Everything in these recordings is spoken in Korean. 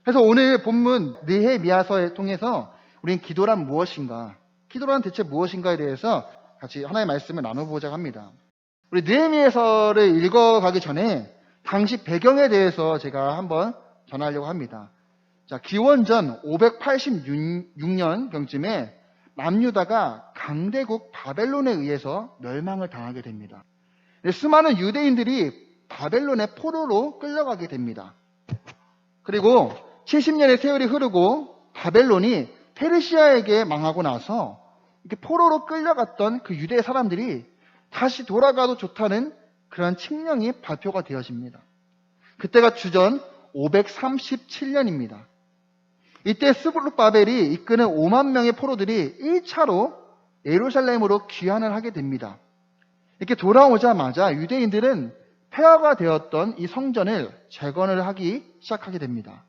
그래서 오늘 본문 느헤미야서를 통해서 우리는 기도란 무엇인가, 기도란 대체 무엇인가에 대해서 같이 하나의 말씀을 나눠보자 합니다. 우리 느헤미야서를 읽어가기 전에 당시 배경에 대해서 제가 한번 전하려고 합니다. 자, 기원전 586년경쯤에 남유다가 강대국 바벨론에 의해서 멸망을 당하게 됩니다. 수많은 유대인들이 바벨론의 포로로 끌려가게 됩니다. 그리고 70년의 세월이 흐르고 바벨론이 페르시아에게 망하고 나서 이렇게 포로로 끌려갔던 그 유대 사람들이 다시 돌아가도 좋다는 그런 칙령이 발표가 되어집니다. 그때가 주전 537년입니다. 이때 스부르바벨이 이끄는 5만 명의 포로들이 1차로 예루살렘으로 귀환을 하게 됩니다. 이렇게 돌아오자마자 유대인들은 폐허가 되었던 이 성전을 재건을 하기 시작하게 됩니다.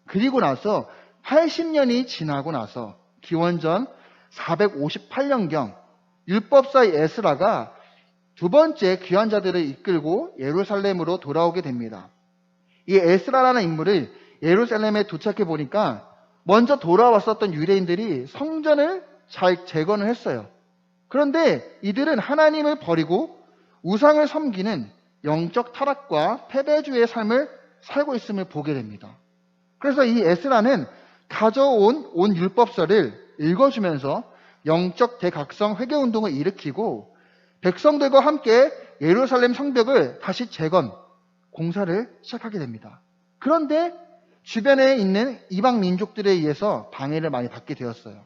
그리고 나서 80년이 지나고 나서 기원전 458년경 율법사 에스라가 두 번째 귀환자들을 이끌고 예루살렘으로 돌아오게 됩니다. 이 에스라라는 인물을 예루살렘에 도착해 보니까 먼저 돌아왔었던 유대인들이 성전을 잘 재건을 했어요. 그런데 이들은 하나님을 버리고 우상을 섬기는 영적 타락과 패배주의 삶을 살고 있음을 보게 됩니다. 그래서 이 에스라는 가져온 온 율법서를 읽어주면서 영적 대각성 회개운동을 일으키고 백성들과 함께 예루살렘 성벽을 다시 재건, 공사를 시작하게 됩니다. 그런데 주변에 있는 이방 민족들에 의해서 방해를 많이 받게 되었어요.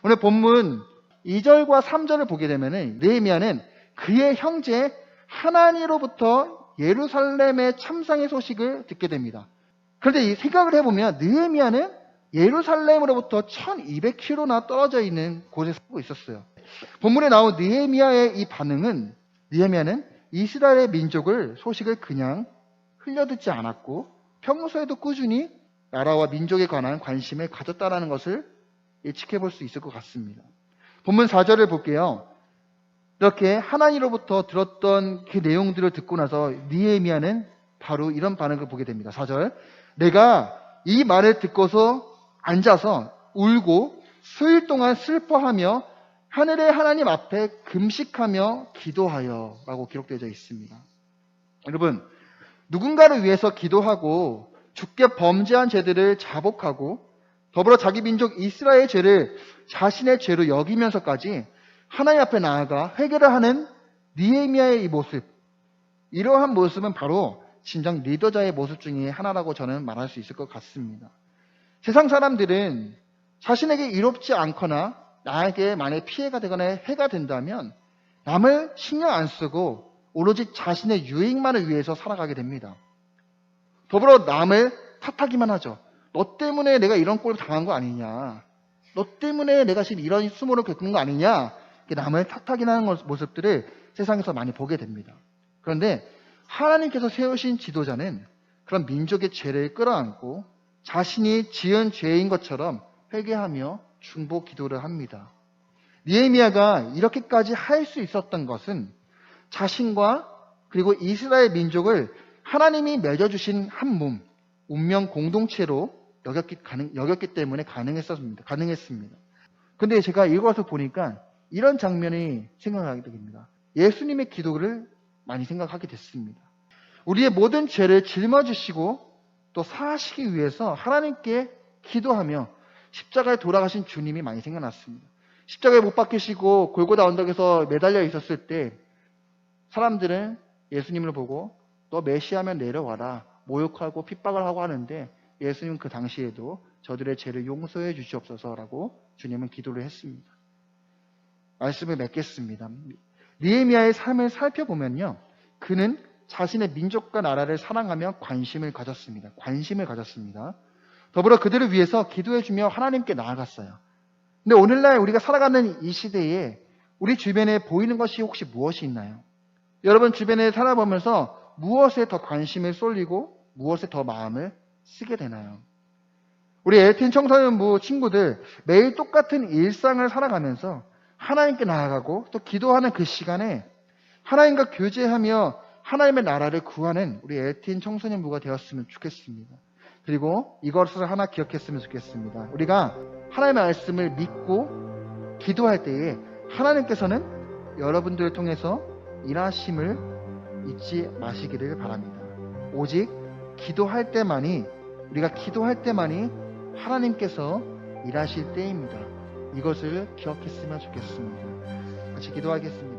오늘 본문 2절과 3절을 보게 되면 느헤미야는 그의 형제 하나니로부터 예루살렘의 참상의 소식을 듣게 됩니다. 그런데 이 생각을 해보면 느헤미야는 예루살렘으로부터 1200km나 떨어져 있는 곳에 살고 있었어요. 본문에 나온 느헤미야의 이 반응은, 느헤미야는 이스라엘의 민족을 소식을 그냥 흘려듣지 않았고 평소에도 꾸준히 나라와 민족에 관한 관심을 가졌다는 것을 예측해 볼 수 있을 것 같습니다. 본문 4절을 볼게요. 이렇게 하나님으로부터 들었던 그 내용들을 듣고 나서 느헤미야는 바로 이런 반응을 보게 됩니다. 4절, 내가 이 말을 듣고서 앉아서 울고 수일 동안 슬퍼하며 하늘의 하나님 앞에 금식하며 기도하여 라고 기록되어 있습니다. 여러분, 누군가를 위해서 기도하고 주께 범죄한 죄들을 자복하고 더불어 자기 민족 이스라엘의 죄를 자신의 죄로 여기면서까지 하나님 앞에 나아가 회개를 하는 느헤미야의 이 모습, 이러한 모습은 바로 진정 리더자의 모습 중에 하나라고 저는 말할 수 있을 것 같습니다. 세상 사람들은 자신에게 이롭지 않거나 나에게 만약 피해가 되거나 해가 된다면 남을 신경 안 쓰고 오로지 자신의 유익만을 위해서 살아가게 됩니다. 더불어 남을 탓하기만 하죠. 너 때문에 내가 이런 꼴을 당한 거 아니냐, 너 때문에 내가 지금 이런 수모를 겪는 거 아니냐, 남을 탓하기만 하는 모습들을 세상에서 많이 보게 됩니다. 그런데 하나님께서 세우신 지도자는 그런 민족의 죄를 끌어안고 자신이 지은 죄인 것처럼 회개하며 중보 기도를 합니다. 느헤미야가 이렇게까지 할 수 있었던 것은 자신과 그리고 이스라엘 민족을 하나님이 맺어주신 한 몸, 운명 공동체로 여겼기 때문에 가능했습니다. 근데 제가 읽어서 보니까 이런 장면이 생각나게 됩니다. 예수님의 기도를 많이 생각하게 됐습니다. 우리의 모든 죄를 짊어지시고 또 사하시기 위해서 하나님께 기도하며 십자가에 돌아가신 주님이 많이 생각났습니다. 십자가에 못 박히시고 골고다 언덕에서 매달려 있었을 때 사람들은 예수님을 보고 너 메시아면 내려와라 모욕하고 핍박을 하고 하는데 예수님은 그 당시에도 저들의 죄를 용서해 주시옵소서라고 주님은 기도를 했습니다. 말씀을 맺겠습니다. 느헤미야의 삶을 살펴보면요, 그는 자신의 민족과 나라를 사랑하며 관심을 가졌습니다. 더불어 그들을 위해서 기도해주며 하나님께 나아갔어요. 근데 오늘날 우리가 살아가는 이 시대에 우리 주변에 보이는 것이 혹시 무엇이 있나요? 여러분 주변에 살아보면서 무엇에 더 관심을 쏠리고 무엇에 더 마음을 쓰게 되나요? 우리 LTN 청소년부 친구들 매일 똑같은 일상을 살아가면서 하나님께 나아가고 또 기도하는 그 시간에 하나님과 교제하며 하나님의 나라를 구하는 우리 LTN 청소년부가 되었으면 좋겠습니다. 그리고 이것을 하나 기억했으면 좋겠습니다. 우리가 하나님의 말씀을 믿고 기도할 때에 하나님께서는 여러분들을 통해서 일하심을 잊지 마시기를 바랍니다. 오직 기도할 때만이, 우리가 기도할 때만이 하나님께서 일하실 때입니다. 이것을 기억했으면 좋겠습니다. 같이 기도하겠습니다.